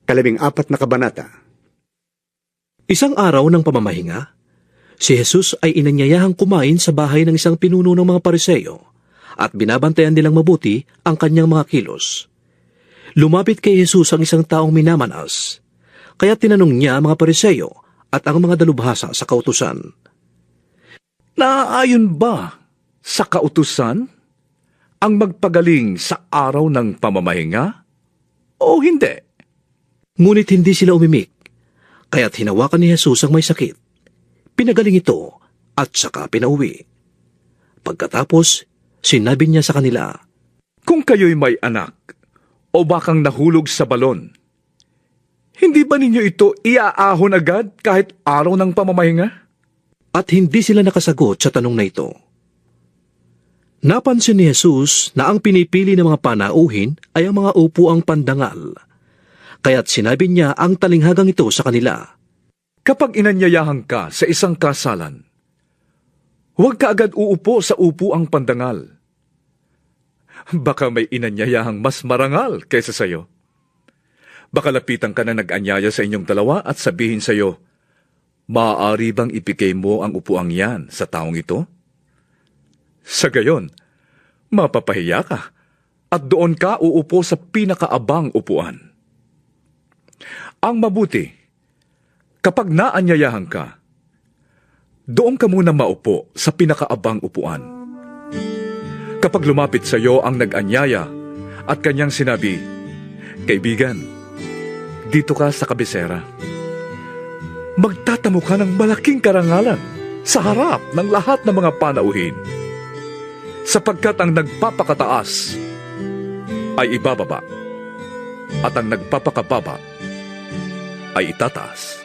14 na kabanata. Isang araw ng pamamahinga, si Jesus ay inanyayahang kumain sa bahay ng isang pinuno ng mga Pariseo at binabantayan nilang mabuti ang kanyang mga kilos. Lumapit kay Jesus ang isang taong minamanas, kaya tinanong niya ang mga Pariseo at ang mga dalubhasa sa kautusan. Naaayon ba sa kautusan ang magpagaling sa araw ng pamamahinga o hindi? Ngunit hindi sila umimik, kaya't hinawakan ni Jesus ang may sakit. Pinagaling ito at saka pinauwi. Pagkatapos, sinabi niya sa kanila, Kung kayo'y may anak o bakang nahulog sa balon, hindi ba ninyo ito iaahon agad kahit araw ng pamamahinga? At hindi sila nakasagot sa tanong na ito. Napansin ni Jesus na ang pinipili ng mga panauhin ay ang mga upuang pandangal. Kaya't sinabi niya ang talinghagang ito sa kanila. Kapag inanyayahan ka sa isang kasalan, huwag ka agad uupo sa upuang pandangal. Baka may inanyayahang mas marangal kaysa sayo. Baka lapitan ka na nag-anyaya sa inyong dalawa at sabihin sayo, maaari bang ipigay mo ang upuang yan sa taong ito? Sa gayon, mapapahiya ka at doon ka uupo sa pinakaabang upuan. Ang mabuti, kapag naanyayahan ka, doon ka muna maupo sa pinakaabang upuan. Kapag lumapit sa iyo ang nag-anyaya at kanyang sinabi, Kaibigan, dito ka sa kabisera. Magtatamo ka ng malaking karangalan sa harap ng lahat ng mga panauhin. Sapagkat ang nagpapakataas ay ibababa at ang nagpapakababa ay itataas.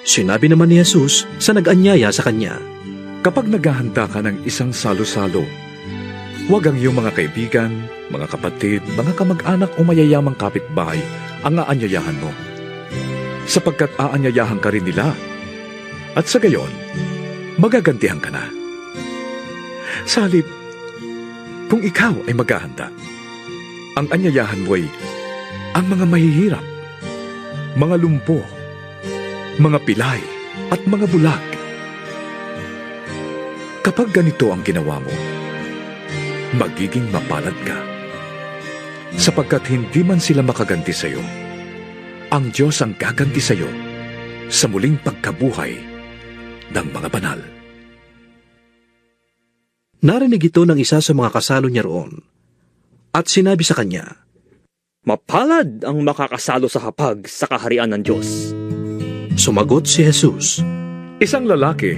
Sinabi naman ni Jesus sa nag-anyaya sa kanya, Kapag naghahanda ka ng isang salo-salo, huwag ang iyong mga kaibigan, mga kapatid, mga kamag-anak o mayayamang kapitbahay ang aanyayahan mo. Sapagkat aanyayahan ka rin nila. At sa gayon, magagantihan ka na. Sa halip, kung ikaw ay maghahanda, ang anyayahan mo ay ang mga mahihirap, mga lumpo, mga pilay, at mga bulag. Kapag ganito ang ginawa mo, magiging mapalad ka. Sapagkat hindi man sila makaganti sa iyo, ang Diyos ang gaganti sa iyo sa muling pagkabuhay ng mga banal. Narinig ito ng isa sa mga kasalo niya roon, at sinabi sa kanya, Mapalad ang makakasalo sa hapag sa kaharian ng Diyos. Sumagot si Jesus, Isang lalaki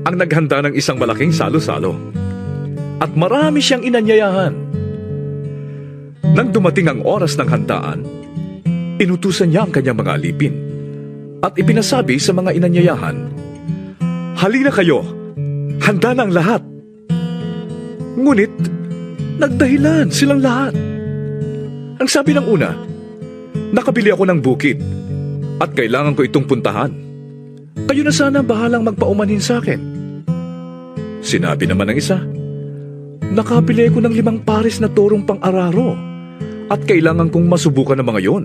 ang naghanda ng isang malaking salo-salo, at marami siyang inanyayahan. Nang dumating ang oras ng handaan, inutusan niya ang kanyang mga alipin, at ipinasabi sa mga inanyayahan, Halina kayo, handa na ang lahat. Ngunit, nagdahilan silang lahat. Ang sabi ng una, nakabili ako ng bukid at kailangan ko itong puntahan. Kayo na sana bahalang magpaumanhin sa akin. Sinabi naman ng isa, nakabili ako ng 5 pares na torong pang-araro at kailangan kong masubukan ng mga yon.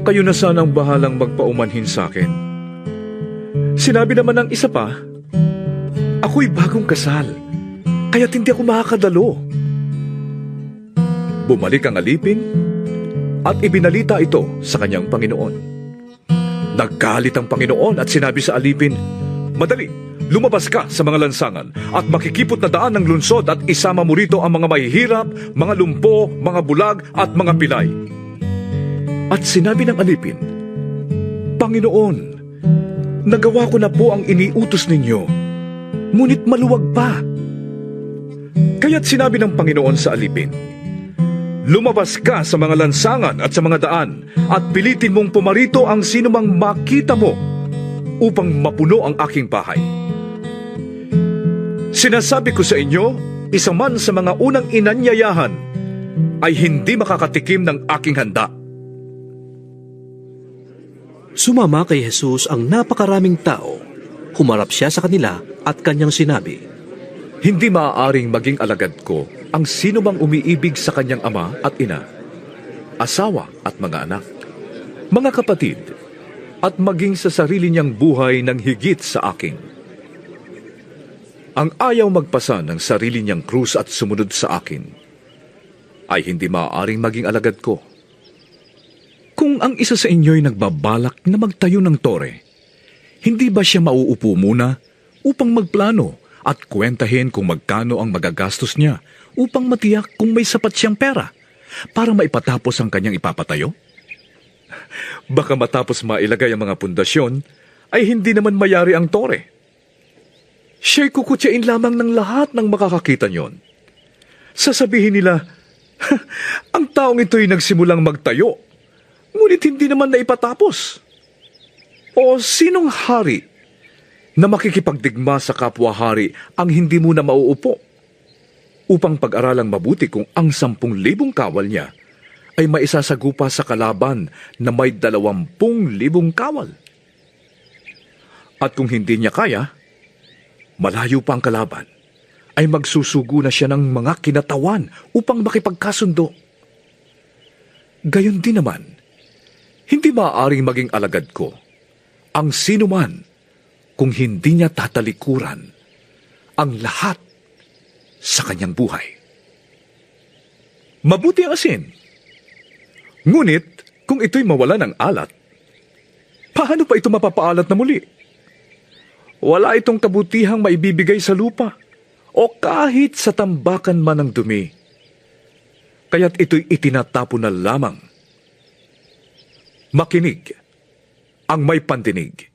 Kayo na sanang bahalang magpaumanhin sa akin. Sinabi naman ng isa pa, ako'y bagong kasal, kaya't hindi ako makakadalo. Bumalik ang alipin at ibinalita ito sa kanyang Panginoon. Naggalit ang Panginoon at sinabi sa alipin, Madali, lumabas ka sa mga lansangan at makikipot na daan ng lunsod at isama mo rito ang mga mahihirap, mga lumpo, mga bulag at mga pilay. At sinabi ng alipin, Panginoon, nagawa ko na po ang iniutos ninyo, ngunit maluwag pa. Kaya't sinabi ng Panginoon sa alipin, Lumabas ka sa mga lansangan at sa mga daan at pilitin mong pumarito ang sinumang makita mo upang mapuno ang aking bahay. Sinasabi ko sa inyo, isa man sa mga unang inanyayahan ay hindi makakatikim ng aking handa. Sumama kay Jesus ang napakaraming tao. Humarap siya sa kanila at kanyang sinabi, Hindi maaaring maging alagad ko ang sino bang umiibig sa kanyang ama at ina, asawa at mga anak, Mga kapatid, at maging sa sarili niyang buhay ng higit sa akin. Ang ayaw magpasa ng sarili niyang krus at sumunod sa akin, ay hindi maaaring maging alagad ko. Kung ang isa sa inyo'y nagbabalak na magtayo ng tore, hindi ba siya mauupo muna upang magplano at kwentahin kung magkano ang magagastos niya upang matiyak kung may sapat siyang pera para maipatapos ang kanyang ipapatayo? Baka matapos mailagay ang mga pundasyon, ay hindi naman mayari ang tore. Siya'y kukutyain lamang ng lahat ng makakakita niyon. Sasabihin nila, ang taong ito'y nagsimulang magtayo, ngunit hindi naman naipatapos. O sinong hari na makikipagdigma sa kapwa-hari ang hindi muna mauupo upang pag-aralang mabuti kung ang 10,000 kawal niya ay maisasagupa sa kalaban na may 20,000 kawal. At kung hindi niya kaya, malayo pa ang kalaban, ay magsusugo na siya ng mga kinatawan upang makipagkasundo. Gayon din naman, hindi maaaring maging alagad ko ang sino man kung hindi niya tatalikuran ang lahat sa kanyang buhay. Mabuti ang asin. Ngunit, kung ito'y mawala ng alat, paano pa ito mapapaalat na muli? Wala itong kabutihang maibibigay sa lupa o kahit sa tambakan man ng dumi. Kaya't ito'y itinatapon na lamang. Makinig ang may pandinig.